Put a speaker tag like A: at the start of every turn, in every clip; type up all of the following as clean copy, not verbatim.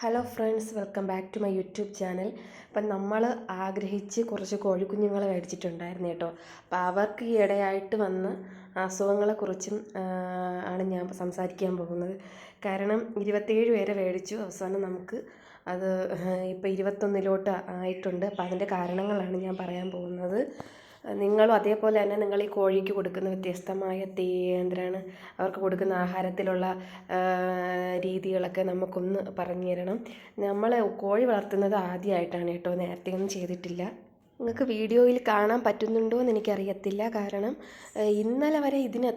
A: Hello friends, welcome back to my YouTube channel. അപ്പം നമ്മൾ ആഗ്രഹിച്ച് കുറച്ച് കോഴിക്കുഞ്ഞുങ്ങളെ മേടിച്ചിട്ടുണ്ടായിരുന്നു കേട്ടോ. അപ്പോൾ അവർക്ക് ഈ ഇടയായിട്ട് വന്ന അസുഖങ്ങളെക്കുറിച്ചും ആണ് ഞാൻ സംസാരിക്കാൻ പോകുന്നത്. കാരണം 27 പേരെ മേടിച്ചു, അവസാനം നമുക്ക് അത് ഇപ്പോൾ 21 ആയിട്ടുണ്ട്. അപ്പോൾ അതിൻ്റെ കാരണങ്ങളാണ് ഞാൻ പറയാൻ പോകുന്നത്. നിങ്ങളും അതേപോലെ തന്നെ നിങ്ങൾ ഈ കോഴിക്ക് കൊടുക്കുന്ന വ്യത്യസ്തമായ എന്തിനാണ് അവർക്ക് കൊടുക്കുന്ന ആഹാരത്തിലുള്ള രീതികളൊക്കെ നമുക്കൊന്ന് പറഞ്ഞു തരണം. നമ്മൾ കോഴി വളർത്തുന്നത് ആദ്യമായിട്ടാണ് കേട്ടോ, നേരത്തെ ഒന്നും ചെയ്തിട്ടില്ല. നിങ്ങൾക്ക് വീഡിയോയിൽ കാണാൻ പറ്റുന്നുണ്ടോ എന്ന് എനിക്കറിയത്തില്ല. കാരണം ഇന്നലെ വരെ ഇതിന്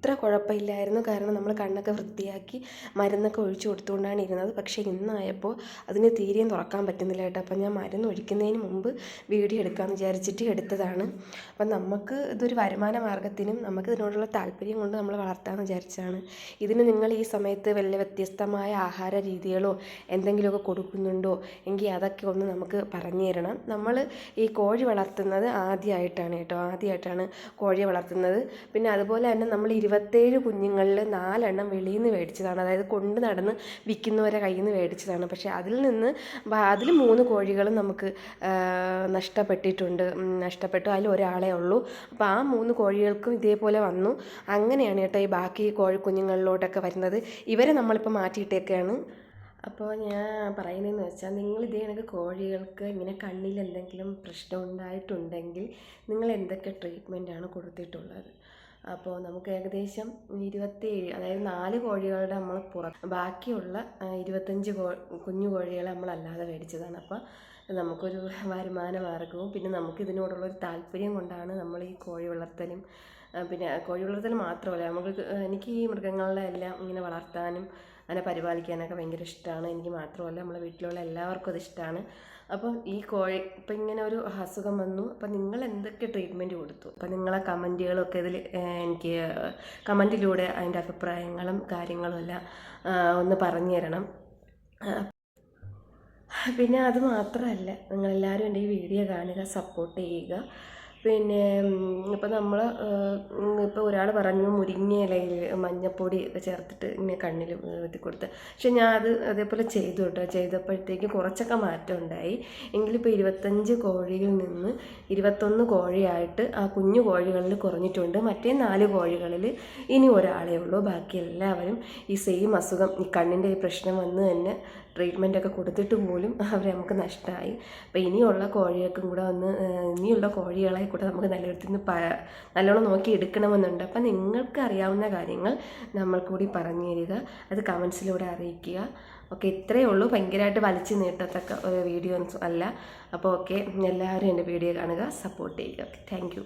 A: അത്ര കുഴപ്പമില്ലായിരുന്നു. കാരണം നമ്മൾ കണ്ണൊക്കെ വൃത്തിയാക്കി മരുന്നൊക്കെ ഒഴിച്ചു കൊടുത്തുകൊണ്ടാണ് ഇരുന്നത്. പക്ഷേ ഇന്നായപ്പോൾ അതിന് തീരെയും തുറക്കാൻ പറ്റുന്നില്ല കേട്ടോ. അപ്പം ഞാൻ മരുന്ന് ഒഴിക്കുന്നതിന് മുമ്പ് വീഡിയോ എടുക്കാമെന്ന് വിചാരിച്ചിട്ട് എടുത്തതാണ്. അപ്പം നമുക്ക് ഇതൊരു വരുമാന മാർഗ്ഗത്തിനും നമുക്ക് ഇതിനോടുള്ള താല്പര്യം കൊണ്ട് നമ്മൾ വളർത്താമെന്ന് വിചാരിച്ചതാണ്. ഇതിന് നിങ്ങൾ ഈ സമയത്ത് വല്ല വ്യത്യസ്തമായ ആഹാര രീതികളോ എന്തെങ്കിലുമൊക്കെ കൊടുക്കുന്നുണ്ടോ എങ്കിൽ അതൊക്കെ ഒന്ന് നമുക്ക് പറഞ്ഞു തരണം. നമ്മൾ ഈ കോഴി വളർത്തുന്നത് ആദ്യമായിട്ടാണ് കേട്ടോ, ആദ്യമായിട്ടാണ് കോഴിയെ വളർത്തുന്നത്. പിന്നെ അതുപോലെ തന്നെ നമ്മൾ 27 കുഞ്ഞുങ്ങളിൽ 4 എണ്ണം വെളിയിൽ നിന്ന് മേടിച്ചതാണ്, അതായത് കൊണ്ട് നടന്ന് വിൽക്കുന്നവരെ കയ്യിൽ നിന്ന് മേടിച്ചതാണ്. പക്ഷേ അതിൽ 3 കോഴികളും നമുക്ക് നഷ്ടപ്പെട്ടു. അതിൽ ഒരാളേ ഉള്ളൂ. അപ്പോൾ ആ 3 കോഴികൾക്കും ഇതേപോലെ വന്നു. അങ്ങനെയാണ് കേട്ടോ ഈ ബാക്കി കോഴിക്കുഞ്ഞുങ്ങളിലോട്ടൊക്കെ വരുന്നത്. ഇവരെ നമ്മളിപ്പോൾ മാറ്റിയിട്ടേക്കാണ്. അപ്പോൾ ഞാൻ പറയുന്നതെന്ന് വെച്ചാൽ, നിങ്ങൾ ഇതേ കണക്ക് കോഴികൾക്ക് ഇങ്ങനെ കണ്ണിൽ എന്തെങ്കിലും പ്രശ്നം ഉണ്ടായിട്ടുണ്ടെങ്കിൽ നിങ്ങൾ എന്തൊക്കെ ട്രീറ്റ്മെൻറ്റാണ് കൊടുത്തിട്ടുള്ളത്? അപ്പോൾ നമുക്ക് ഏകദേശം 27, അതായത് 4 കോഴികളുടെ നമ്മൾ ബാക്കിയുള്ള 25 കുഞ്ഞു കോഴികളെ നമ്മളല്ലാതെ മേടിച്ചതാണ്. അപ്പോൾ നമുക്കൊരു വരുമാന മാർഗവും പിന്നെ നമുക്കിതിനോടുള്ളൊരു താല്പര്യം കൊണ്ടാണ് നമ്മൾ ഈ കോഴി വളർത്തലും പിന്നെ കോഴി വളർത്തൽ മാത്രമല്ല, എനിക്ക് ഈ മൃഗങ്ങളെ എല്ലാം ഇങ്ങനെ വളർത്താനും അതിനെ പരിപാലിക്കാനൊക്കെ ഭയങ്കര ഇഷ്ടമാണ്. എനിക്ക് മാത്രമല്ല, നമ്മളെ വീട്ടിലുള്ള എല്ലാവർക്കും അത് ഇഷ്ടമാണ്. അപ്പം ഈ കോഴി ഇപ്പം ഇങ്ങനെ ഒരു അസുഖം വന്നു, അപ്പം നിങ്ങൾ എന്തൊക്കെ ട്രീറ്റ്മെൻറ്റ് കൊടുത്തു? അപ്പം നിങ്ങളെ കമൻറ്റുകളൊക്കെ ഇതിൽ എനിക്ക് കമൻറ്റിലൂടെ അതിൻ്റെ അഭിപ്രായങ്ങളും കാര്യങ്ങളും എല്ലാം ഒന്ന് പറഞ്ഞു തരണം. പിന്നെ അത് മാത്രമല്ല, നിങ്ങളെല്ലാവരും എൻ്റെ ഈ വീഡിയോ കാണുക, സപ്പോർട്ട് ചെയ്യുക. പിന്നെ ഇപ്പോൾ നമ്മൾ ഇപ്പോൾ ഒരാൾ പറഞ്ഞു മുരിങ്ങ ഇലയിൽ മഞ്ഞപ്പൊടി ഒക്കെ ചേർത്തിട്ട് ഇങ്ങനെ കണ്ണിൽ വെത്തി കൊടുത്ത്. പക്ഷെ ഞാൻ അതേപോലെ ചെയ്തു കേട്ടോ. ചെയ്തപ്പോഴത്തേക്ക് കുറച്ചൊക്കെ മാറ്റം ഉണ്ടായി. എങ്കിലിപ്പോൾ 25 കോഴിയിൽ നിന്ന് 21 കോഴിയായിട്ട് ആ കുഞ്ഞു കോഴികളിൽ കുറഞ്ഞിട്ടുണ്ട്. മറ്റേ 4 കോഴികളിൽ ഇനി ഒരാളേ ഉള്ളൂ. ബാക്കി എല്ലാവരും ഈ സെയിം അസുഖം, ഈ കണ്ണിൻ്റെ ഈ പ്രശ്നം വന്ന് തന്നെ ട്രീറ്റ്മെൻറ്റൊക്കെ കൊടുത്തിട്ട് പോലും അവരെ നമുക്ക് നഷ്ടമായി. അപ്പോൾ ഇനിയുള്ള കോഴികൾക്കും കൂടെ ഇനിയുള്ള കോഴികളെ കൂടെ നമുക്ക് നല്ലോണം നോക്കി എടുക്കണമെന്നുണ്ട്. അപ്പം നിങ്ങൾക്ക് അറിയാവുന്ന കാര്യങ്ങൾ നമ്മൾക്ക് കൂടി പറഞ്ഞു തരിക, അത് കമൻസിലൂടെ അറിയിക്കുക. ഓക്കെ, ഇത്രയേ ഉള്ളൂ. ഭയങ്കരമായിട്ട് വലിച്ചു നീട്ടത്തക്ക ഒരു വീഡിയോ അല്ല. അപ്പോൾ ഓക്കെ, എല്ലാവരും എൻ്റെ വീഡിയോ കാണുക, സപ്പോർട്ട് ചെയ്യുക. Okay, thank you.